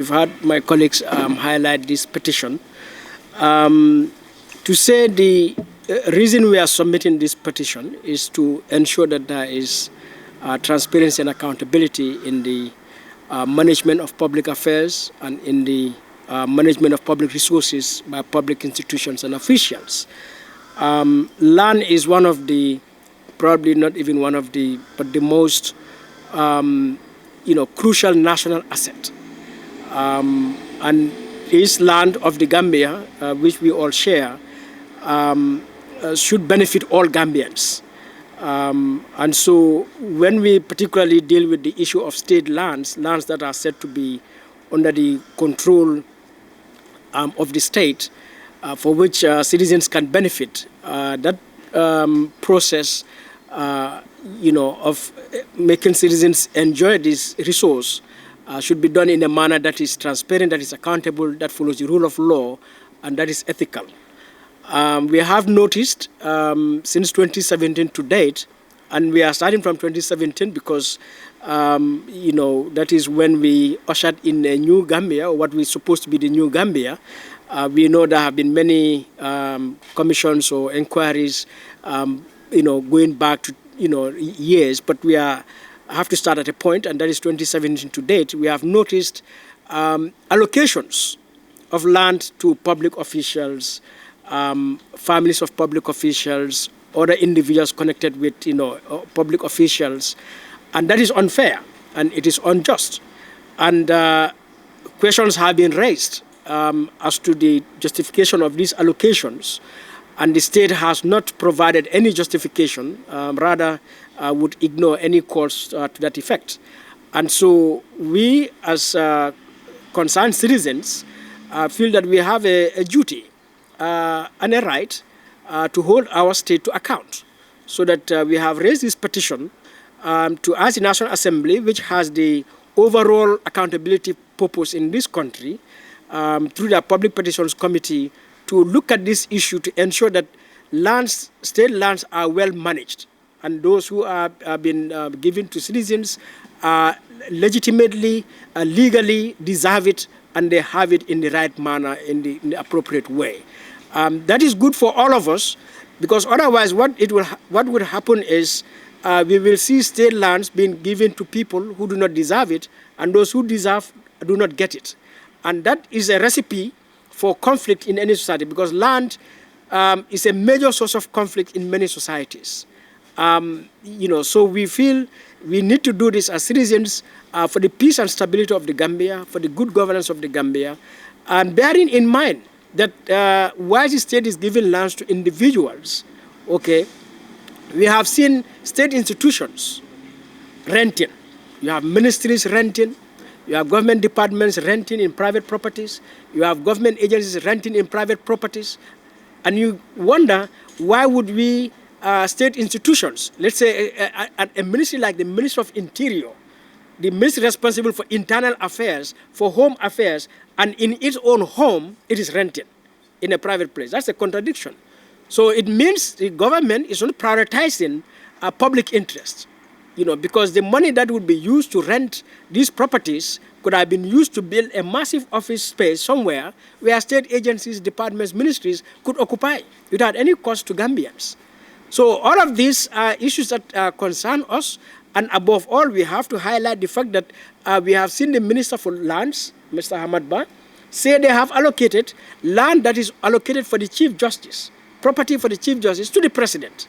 You've heard my colleagues highlight this petition. To say the reason we are submitting this petition is to ensure that there is transparency and accountability in the management of public affairs and in the management of public resources by public institutions and officials. Land is one of the, probably not even one of the, but the most crucial national asset. And this land of the Gambia, which we all share, should benefit all Gambians. And so when we particularly deal with the issue of state lands that are said to be under the control of the state, for which citizens can benefit, that process of making citizens enjoy this resource should be done in a manner that is transparent, that is accountable, that follows the rule of law, and that is ethical. We have noticed since 2017 to date, and we are starting from 2017 because, that is when we ushered in a new Gambia, or what we're supposed to be the new Gambia. We know there have been many commissions or inquiries, going back to, years, but we have to start at a point, and that is 2017 to date. We have noticed allocations of land to public officials, families of public officials, other individuals connected with public officials, and that is unfair and it is unjust. And questions have been raised as to the justification of these allocations, and the state has not provided any justification, rather would ignore any calls to that effect. And so we, as concerned citizens, feel that we have a duty and a right to hold our state to account. So that we have raised this petition to ask the National Assembly, which has the overall accountability purpose in this country, through the Public Petitions Committee, to look at this issue to ensure that state lands are well managed, and those who are been given to citizens legitimately, legally deserve it, and they have it in the right manner, in the appropriate way. That is good for all of us, because otherwise what would happen is we will see state lands being given to people who do not deserve it, and those who deserve do not get it. And that is a recipe for conflict in any society, because land is a major source of conflict in many societies. So we feel we need to do this as citizens for the peace and stability of the Gambia, for the good governance of the Gambia, and bearing in mind that while the state is giving lands to individuals, okay, we have seen state institutions renting. You have ministries renting. You have government departments renting in private properties. You have government agencies renting in private properties. And you wonder, why would we, state institutions, let's say a ministry like the Ministry of Interior, the ministry responsible for internal affairs, for home affairs, and in its own home, it is rented in a private place. That's a contradiction. So it means the government is not prioritizing public interest. Because the money that would be used to rent these properties could have been used to build a massive office space somewhere where state agencies, departments, ministries could occupy without any cost to Gambians. So all of these are issues that concern us, and above all, we have to highlight the fact that we have seen the Minister for Lands, Mr. Hamad Ba, say they have allocated land that is allocated for the Chief Justice, property for the Chief Justice, to the President.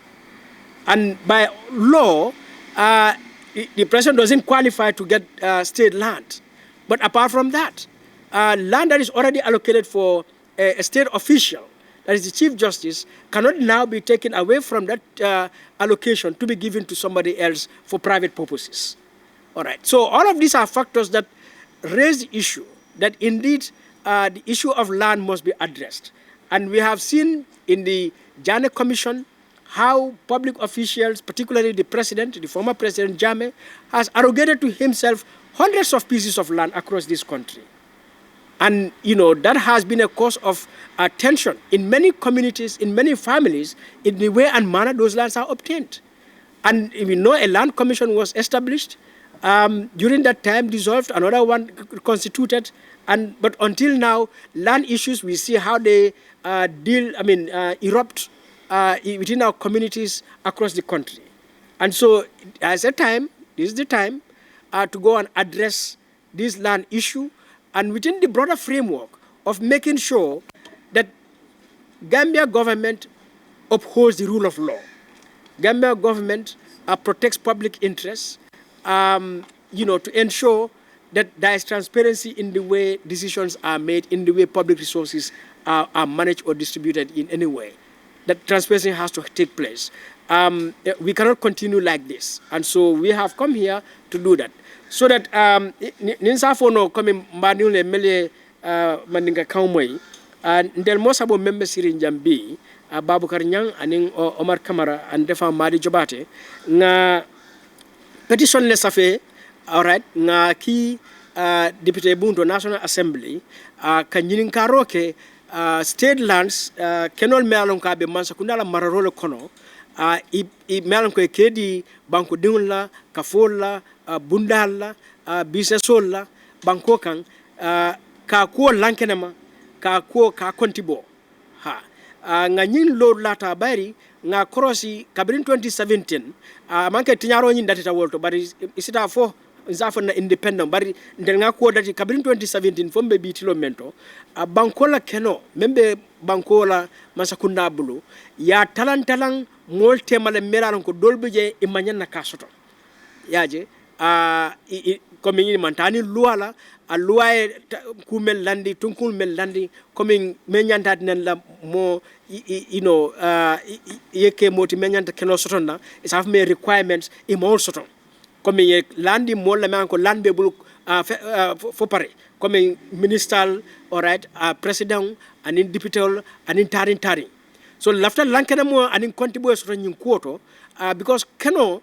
And by law, the president doesn't qualify to get state land. But apart from that, land that is already allocated for a state official, that is the Chief Justice, cannot now be taken away from that allocation to be given to somebody else for private purposes. All right. So all of these are factors that raise the issue that indeed the issue of land must be addressed. And we have seen in the Janneh Commission how public officials, particularly the president, the former President Jammeh, has arrogated to himself hundreds of pieces of land across this country. And, that has been a cause of tension in many communities, in many families, in the way and manner those lands are obtained. And we know a land commission was established During that time, dissolved, another one constituted, but until now, land issues, we see how they erupt within our communities across the country. And so, this is the time to go and address this land issue, and within the broader framework of making sure that Gambia government upholds the rule of law. Gambia government protects public interests, to ensure that there is transparency in the way decisions are made, in the way public resources are managed or distributed in any way. That transparency has to take place. We cannot continue like this. And so we have come here to do that. So that Ninsafono coming Manule Mele Mandinga Kaumoi, and Del Mosabo member Sirin Jambi, Babu Karnyang, and Omar Kamara, and Defa Madi Jobarteh, na petition lesafe, all right, na ki Deputy Bunto National Assembly, Kanyin Karoke, state lands, Kenol Melon Kabe Mansakundala Mararolo Kono, I Melon Kedi, Banco Dunla, Kafola, Bundala, Bisesola, Bangkokang, Kakuo Lankenema, Kakuo Kakontibo. Ha. Nga nyin load lata bari nga korosi kabrin 2017 manke tinyaro nyin data wolto bari isita fo nzafo na independent bari ndel nga ko dati kabrin 2017 fombe bitilo mento bankola keno membe bankola masakunda bulu ya talan molte male meralan ko dolbe je imanya na kasoto yaje comme ni mantani luala a luaye kumel landi tunkul mel landi comme menyanta nan la mo yeke moti menyanta keno sotonna is have me requirements e mo soton comme ye landi mo la man ko landbe bul fo pare comme minister, all right, president anin député anin tarin so lafta lankena mo anin kontibo soton nyin kuoto because keno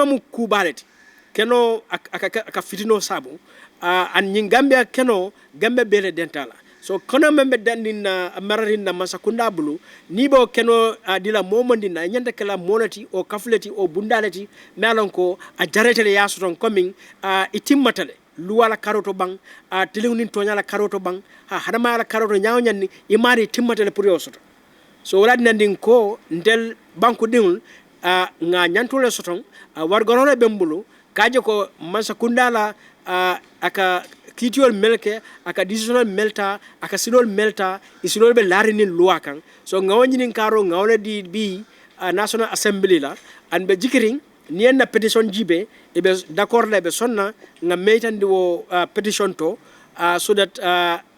mu kubaleti keno aka fitino sabu and nyin Gambia keno Gambia bele dentala so kono membe dandin mararin na masakunda bulu nibo keno dila momondi na nyanda kala monati o kafleti o bundaleti melon ko a jaretele yasuton coming itimmatale luwala karoto bang telewnin tonyala karoto bang hadama la karoto nyawnyanni imari timmatale pour yosoto so wala nandin ko ndel banku dingul nga nyantule soton wargonole bembulu kaje ko masakunda la aka kitiol melke aka decisional melta aka silol melta isilol be larini luakan so ngawni karo ngawle di bi National Assembly la and be jikiring nien na petition jibe e be d'accord le be sonna nga meitandi wo petition to so that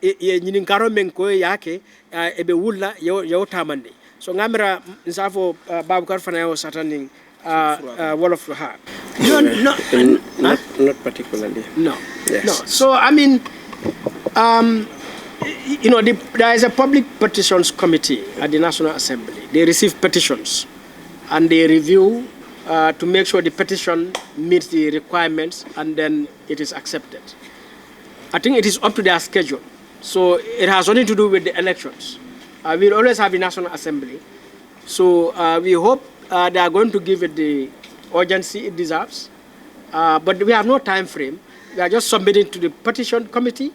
ye nyinin karo men ko yake e be wulla yo tamande so ngamira nsafo Babukar Fanayo sataning Wolof to her. Not particularly. No. Yes. No. So I mean, there is a public petitions committee at the National Assembly. They receive petitions, and they review to make sure the petition meets the requirements, and then it is accepted. I think it is up to their schedule. So it has nothing to do with the elections. We'll always have the National Assembly. So we hope they are going to give it the urgency it deserves. But we have no time frame. We are just submitting to the petition committee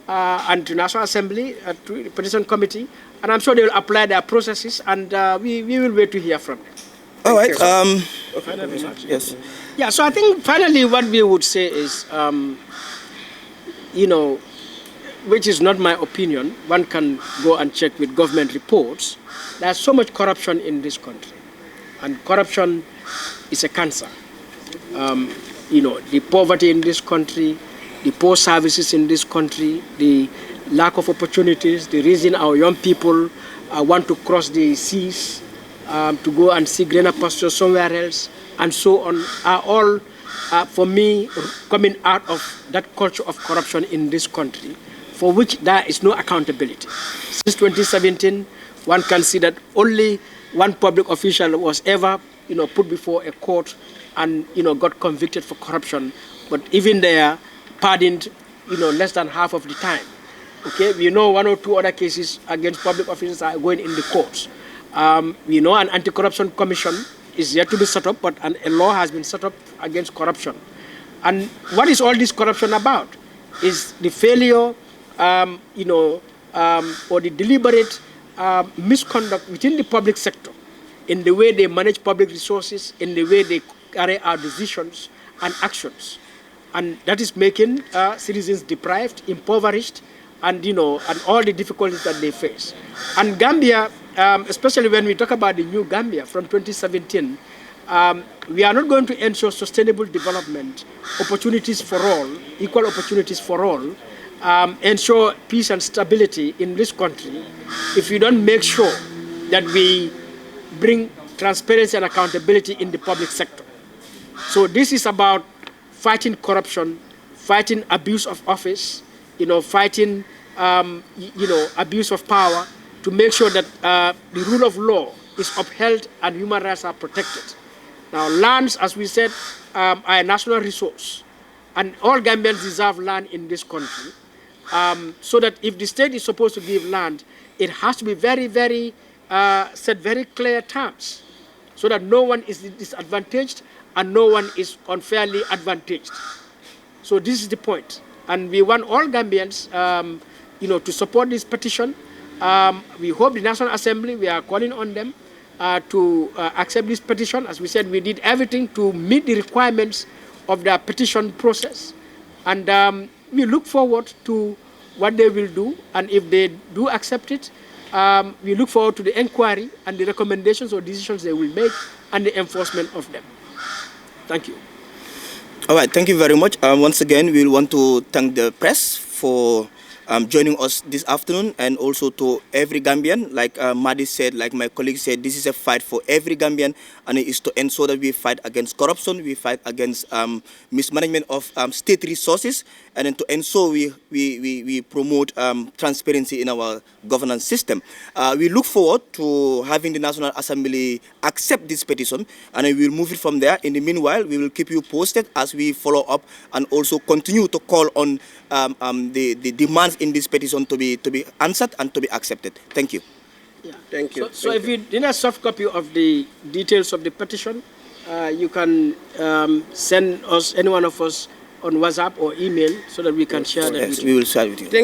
and to National Assembly, to the petition committee. And I'm sure they will apply their processes, and we will wait to hear from them. All right. Yes. Yeah, so I think finally what we would say is, which is not my opinion, one can go and check with government reports. There's so much corruption in this country. And corruption is a cancer. The poverty in this country, the poor services in this country, the lack of opportunities, the reason our young people want to cross the seas to go and see greener pastures somewhere else, and so on, are all, for me, coming out of that culture of corruption in this country, for which there is no accountability. Since 2017, one can see that only one public official was ever, put before a court and, got convicted for corruption. But even there, pardoned, less than half of the time. Okay, we know one or two other cases against public officials are going in the courts. We know an anti-corruption commission is yet to be set up, but a law has been set up against corruption. And what is all this corruption about? Is the failure, or the deliberate misconduct within the public sector in the way they manage public resources, in the way they carry out decisions and actions. And that is making citizens deprived, impoverished, and, and all the difficulties that they face. And Gambia, especially when we talk about the new Gambia from 2017, we are not going to ensure sustainable development, opportunities for all, equal opportunities for all, ensure peace and stability in this country if we don't make sure that we bring transparency and accountability in the public sector. So this is about fighting corruption, fighting abuse of office, fighting, abuse of power, to make sure that the rule of law is upheld and human rights are protected. Now, lands, as we said, are a national resource, and all Gambians deserve land in this country. So that if the state is supposed to give land, it has to be very, very, set very clear terms, so that no one is disadvantaged and no one is unfairly advantaged. So this is the point. And we want all Gambians, to support this petition. We hope the National Assembly, we are calling on them to accept this petition. As we said, we did everything to meet the requirements of the petition process. And we look forward to what they will do. And if they do accept it, we look forward to the inquiry and the recommendations or decisions they will make and the enforcement of them. Thank you. All right, thank you very much. Once again, we want to thank the press for joining us this afternoon, and also to every Gambian. Like Madi said, like my colleague said, this is a fight for every Gambian, and it is to ensure that we fight against corruption, we fight against mismanagement of state resources, and then to ensure we promote transparency in our governance system. We look forward to having the National Assembly accept this petition, and we will move it from there. In the meanwhile, we will keep you posted as we follow up and also continue to call on the demands in this petition to be answered and to be accepted. Thank you. Yeah. Thank you. So if you need a soft copy of the details of the petition, you can send us, any one of us, on WhatsApp or email, so that we can share that with you. We will share with you. Thank you.